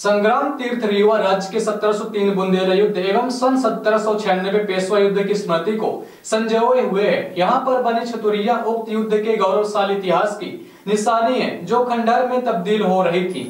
संग्राम तीर्थ रीवा राज्य के 1703 बुंदेला युद्ध एवं सन 1796 पेशवा युद्ध की स्मृति को संजोए हुए है। यहाँ पर बनी छतुरिया उक्त युद्ध के गौरवशाली इतिहास की निशानी है, जो खंडहर में तब्दील हो रही थी,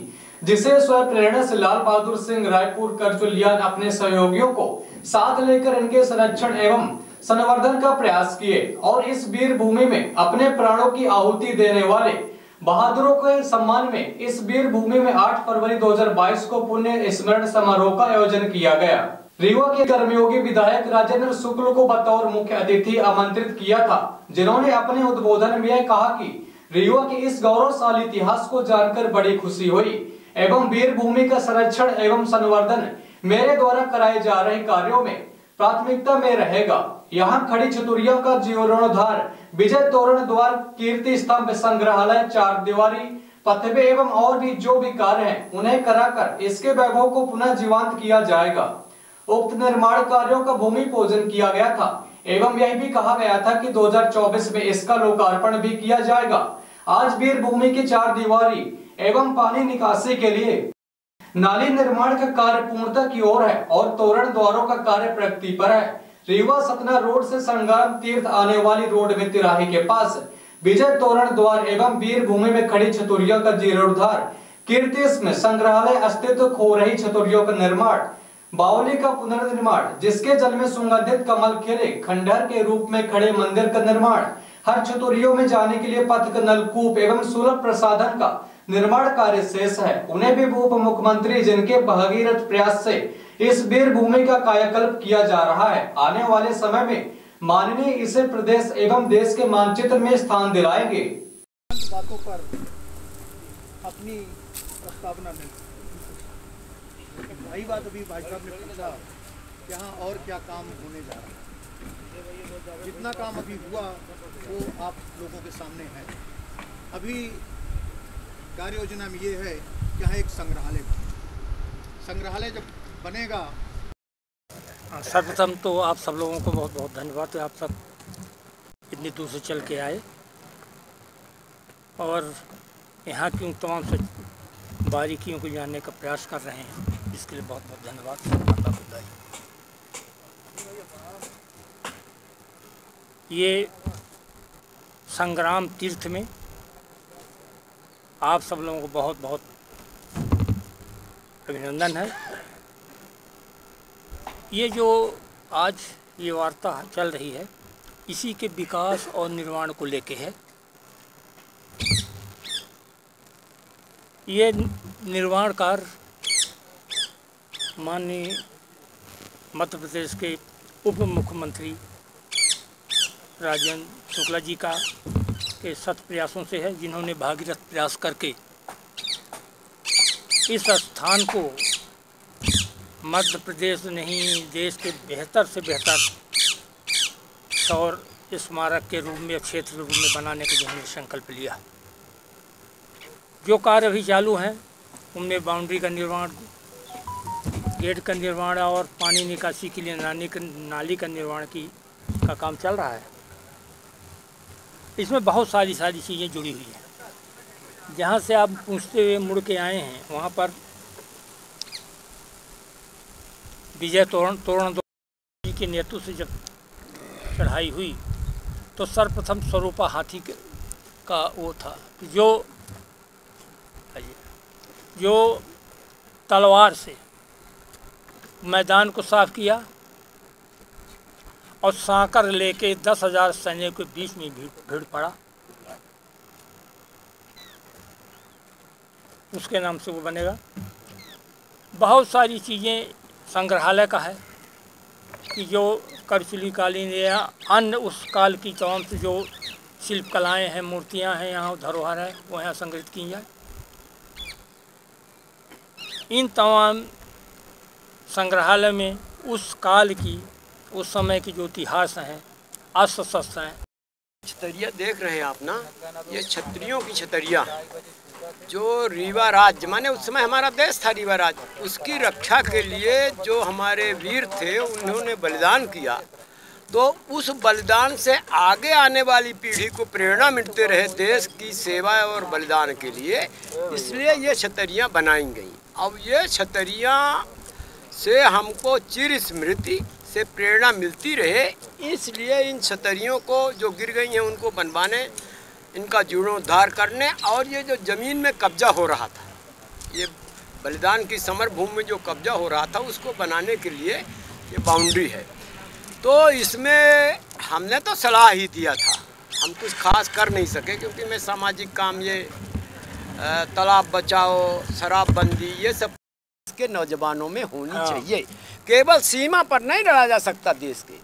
जिसे स्वयं प्रेरणा से लाल बहादुर सिंह रायपुर करचुलियान अपने सहयोगियों को साथ लेकर इनके संरक्षण एवं संवर्धन का प्रयास किए और इस वीर भूमि में अपने प्राणों की आहुति देने वाले बहादुरों के सम्मान में इस वीर भूमि में 8 फरवरी 2022 को पुण्य स्मरण समारोह का आयोजन किया गया। रीवा के कर्मयोगी विधायक राजेंद्र शुक्ल को बतौर मुख्य अतिथि आमंत्रित किया था, जिन्होंने अपने उद्बोधन में कहा कि रीवा के इस गौरवशाली इतिहास को जानकर बड़ी खुशी हुई एवं वीर भूमि का संरक्षण एवं संवर्धन मेरे द्वारा कराए जा रहे कार्यों में प्राथमिकता में रहेगा। यहाँ खड़ी छतुरिया का जीर्णोद्धार, विजय तोरण द्वार, कीर्ति स्तंभ, संग्रहालय, 4 दीवारी, पथवे एवं और भी जो भी कार्य हैं उन्हें कराकर इसके वैभव को पुनः जीवंत किया जाएगा। उक्त निर्माण कार्यों का भूमि पूजन किया गया था एवं यह भी कहा गया था कि 2024 में इसका लोकार्पण भी किया जाएगा। आज वीर भूमि की 4 दीवारी एवं पानी निकासी के लिए नाली निर्माण का कार्य पूर्णता की ओर है और तोरण द्वारों का कार्य प्रगति पर है। रीवा सतना रोड से संग्राम तीर्थ आने वाली रोड में तिराही के पास विजय तोरण द्वार एवं वीर भूमि में खड़ी छतुरिया का जीर्णोद्धार, कीर्ति में संग्रहालय, अस्तित्व खो रही छतुरियों का निर्माण, बावली का पुनर्निर्माण, जिसके जल में सुगंधित कमल खिले, खंडहर के रूप में खड़े मंदिर का निर्माण, हर छतुरियों में जाने के लिए पथ का नलकूप एवं सुलभ प्रसाधन का निर्माण कार्य शेष है। उन्हें भी उप मुख्यमंत्री जिनके भगीरथ प्रयास से इस वीर भूमि का कायाकल्प किया जा रहा है, आने वाले समय में माननीय इसे प्रदेश एवं देश के मानचित्र में स्थान दिलाएंगे। बातों पर अपनी प्रस्तावना में वही बात अभी भाई साहब ने पूछा, यहाँ और क्या काम होने जा रहा है। जितना काम अभी हुआ वो आप लोगों के सामने है। अभी कार्य योजना में ये है कि यहाँ एक संग्रहालय जब बनेगा। सर्वप्रथम तो आप सब लोगों को बहुत बहुत धन्यवाद। आप सब इतनी दूर से चल के आए और यहाँ की तमाम से बारीकियों को जानने का प्रयास कर रहे हैं, इसके लिए बहुत बहुत धन्यवाद। ये संग्राम तीर्थ में आप सब लोगों को बहुत बहुत अभिनंदन है। ये जो आज ये वार्ता चल रही है, इसी के विकास और निर्माण को लेके है। ये निर्माण कार्य माननीय मध्य प्रदेश के उप मुख्यमंत्री राजेंद्र शुक्ला जी का के सत प्रयासों से है, जिन्होंने भागीरथ प्रयास करके इस स्थान को मध्य प्रदेश नहीं देश के बेहतर से बेहतर सौर स्मारक के रूप में, क्षेत्र के रूप में बनाने का जिन्होंने संकल्प लिया। जो कार्य अभी चालू हैं उनमें बाउंड्री का निर्माण, गेट का निर्माण और पानी निकासी के लिए नाली का निर्माण का काम चल रहा है। इसमें बहुत सारी चीज़ें जुड़ी हुई हैं। जहाँ से आप पूछते हुए मुड़ के आए हैं, वहाँ पर विजय तोरण जी के नेतृत्व से जब चढ़ाई हुई तो सर्वप्रथम स्वरूपा हाथी का वो था जो तलवार से मैदान को साफ किया और सांकर लेके 10,000 सैनिकों के बीच में भीड़ पड़ा। उसके नाम से वो बनेगा। बहुत सारी चीज़ें संग्रहालय का है कि जो करचुली कालीन या अन्य उस काल की तमाम से जो शिल्प कलाएँ हैं, मूर्तियाँ हैं, यहाँ धरोहर है, वो यहाँ संग्रहित की जाए। इन तमाम संग्रहालय में उस काल की, उस समय की जो इतिहास हैं, अस्त्र शस्त्र हैं। छतरिया देख रहे हैं आप ना, ये छतरियों की छतरिया जो रीवा राज्य, माने उस समय हमारा देश था रीवा राज्य, उसकी रक्षा के लिए जो हमारे वीर थे उन्होंने बलिदान किया, तो उस बलिदान से आगे आने वाली पीढ़ी को प्रेरणा मिलते रहे देश की सेवा और बलिदान के लिए, इसलिए ये छतरियाँ बनाई गई। अब ये छतरियाँ से हमको चिर स्मृति से प्रेरणा मिलती रहे, इसलिए इन छतरियों को जो गिर गई हैं उनको बनवाने, इनका जीर्णोद्धार करने, और ये जो ज़मीन में कब्जा हो रहा था, ये बलिदान की समर भूमि में जो कब्जा हो रहा था उसको बनाने के लिए ये बाउंड्री है। तो इसमें हमने तो सलाह ही दिया था, हम कुछ खास कर नहीं सके, क्योंकि मैं सामाजिक काम, ये तालाब बचाओ, शराबबंदी, ये सब के नौजवानों में होनी चाहिए। केवल सीमा पर नहीं लड़ा जा सकता देश के।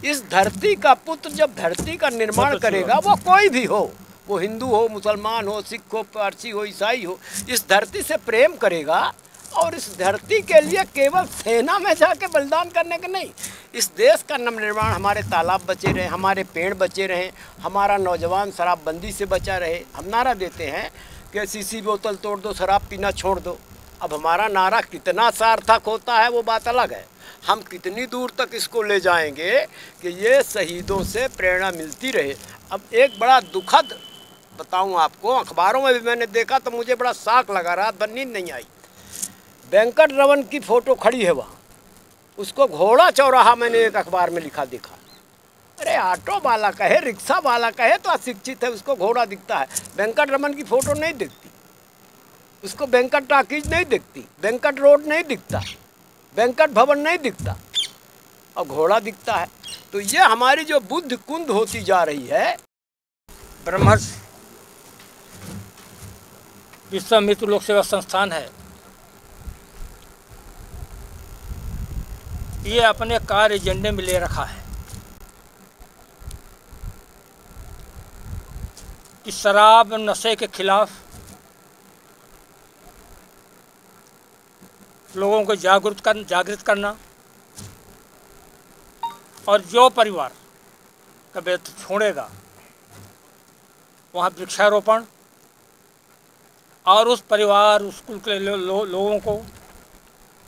इस धरती का पुत्र जब धरती का निर्माण करेगा, वो कोई भी हो, वो हिंदू हो, मुसलमान हो, सिख हो, पारसी हो, ईसाई हो, इस धरती से प्रेम करेगा, और इस धरती के लिए केवल सेना में जाके बलिदान करने के नहीं, इस देश का नवनिर्माण, हमारे तालाब बचे रहे, हमारे पेड़ बचे रहे, हमारा नौजवान शराबबंदी से बचा रहे। हम नारा देते हैं कि सीसी बोतल तोड़ दो, शराब पीना छोड़ दो। अब हमारा नारा कितना सार्थक होता है वो बात अलग है, हम कितनी दूर तक इसको ले जाएंगे कि ये शहीदों से प्रेरणा मिलती रहे। अब एक बड़ा दुखद बताऊं आपको, अखबारों में भी मैंने देखा तो मुझे बड़ा शॉक लगा, रात भर नींद नहीं आई। वेंकट रमन की फ़ोटो खड़ी है वहाँ, उसको घोड़ा चौराहा मैंने एक अखबार में लिखा देखा। अरे ऑटो वाला कहे, रिक्शा वाला कहे तो अशिक्षित है, उसको घोड़ा दिखता है, वेंकट रमन की फ़ोटो नहीं दिखती, उसको वेंकट टाकीज नहीं दिखती, वेंकट रोड नहीं दिखता, वेंकट भवन नहीं दिखता, और घोड़ा दिखता है। तो ये हमारी जो बुद्धि कुंद होती जा रही है। ब्रह्मर्षि विश्वामित्र लोक सेवा संस्थान है, ये अपने कार्य एजेंडे में ले रखा है कि शराब नशे के खिलाफ लोगों को जागृत करना, और जो परिवार कभी छोड़ेगा वहाँ वृक्षारोपण, और उस परिवार, उस कुल के लोगों को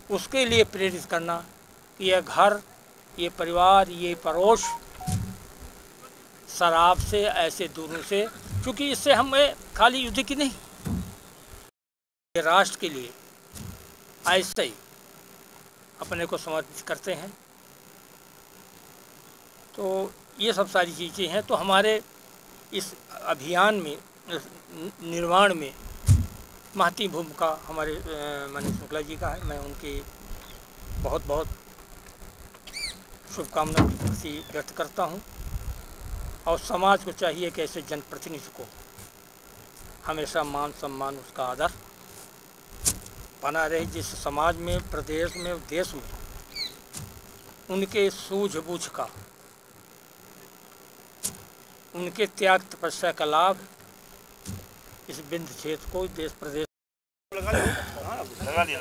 उसके लिए प्रेरित करना कि ये घर, ये परिवार, ये पड़ोस शराब से, ऐसे दूरों से, क्योंकि इससे हमें खाली युद्ध की नहीं, ये राष्ट्र के लिए ऐसे ही अपने को समर्पित करते हैं। तो ये सब सारी चीज़ें हैं। तो हमारे इस अभियान में, निर्माण में महती भूमिका हमारे मनीष शुक्ला जी का है। मैं उनकी बहुत बहुत शुभकामना व्यक्त करता हूं, और समाज को चाहिए कि ऐसे जनप्रतिनिधि को हमेशा मान सम्मान, उसका आदर बना रहे, जिस समाज में, प्रदेश में, देश में उनके सूझबूझ का, उनके त्याग तपस्या का लाभ इस बिंद क्षेत्र को, देश प्रदेश लगा लिया।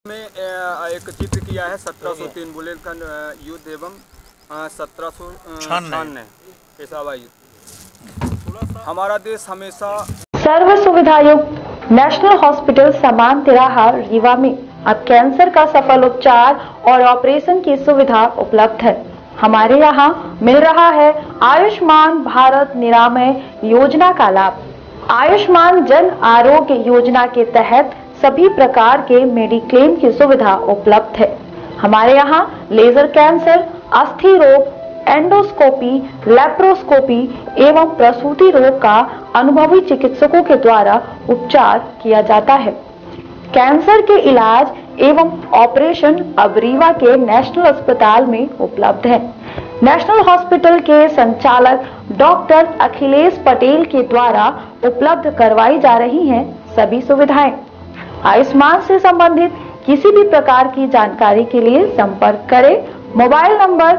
में एक चित्र किया है 1703 बुंदेलखंड युद्ध एवं 1796 पेशवाई युद्ध। हमारा देश हमेशा सर्व सुविधा युक्त नेशनल हॉस्पिटल समान तिराहा रीवा में अब कैंसर का सफल उपचार और ऑपरेशन की सुविधा उपलब्ध है। हमारे यहाँ मिल रहा है आयुष्मान भारत निरामय योजना का लाभ। आयुष्मान जन आरोग्य योजना के तहत सभी प्रकार के मेडिक्लेम की सुविधा उपलब्ध है। हमारे यहाँ लेजर कैंसर, अस्थि रोग, एंडोस्कोपी, लेप्रोस्कोपी एवं प्रसूति रोग का अनुभवी चिकित्सकों के द्वारा उपचार किया जाता है। कैंसर के इलाज एवं ऑपरेशन अब रीवा के नेशनल अस्पताल में उपलब्ध है। नेशनल हॉस्पिटल के संचालक डॉक्टर अखिलेश पटेल के द्वारा उपलब्ध करवाई जा रही हैं सभी सुविधाएं। आयुष्मान से संबंधित किसी भी प्रकार की जानकारी के लिए संपर्क करें मोबाइल नंबर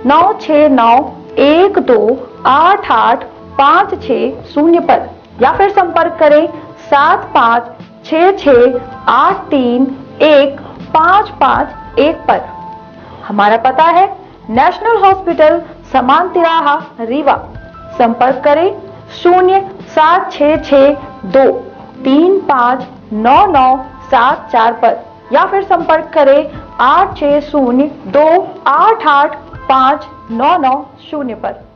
9691288560 पर, या फिर संपर्क करें 7566831551 पर। हमारा पता है नेशनल हॉस्पिटल समान तिराहा रीवा। संपर्क करें 07662359974 पर, या फिर संपर्क करें 860288 5990 पर।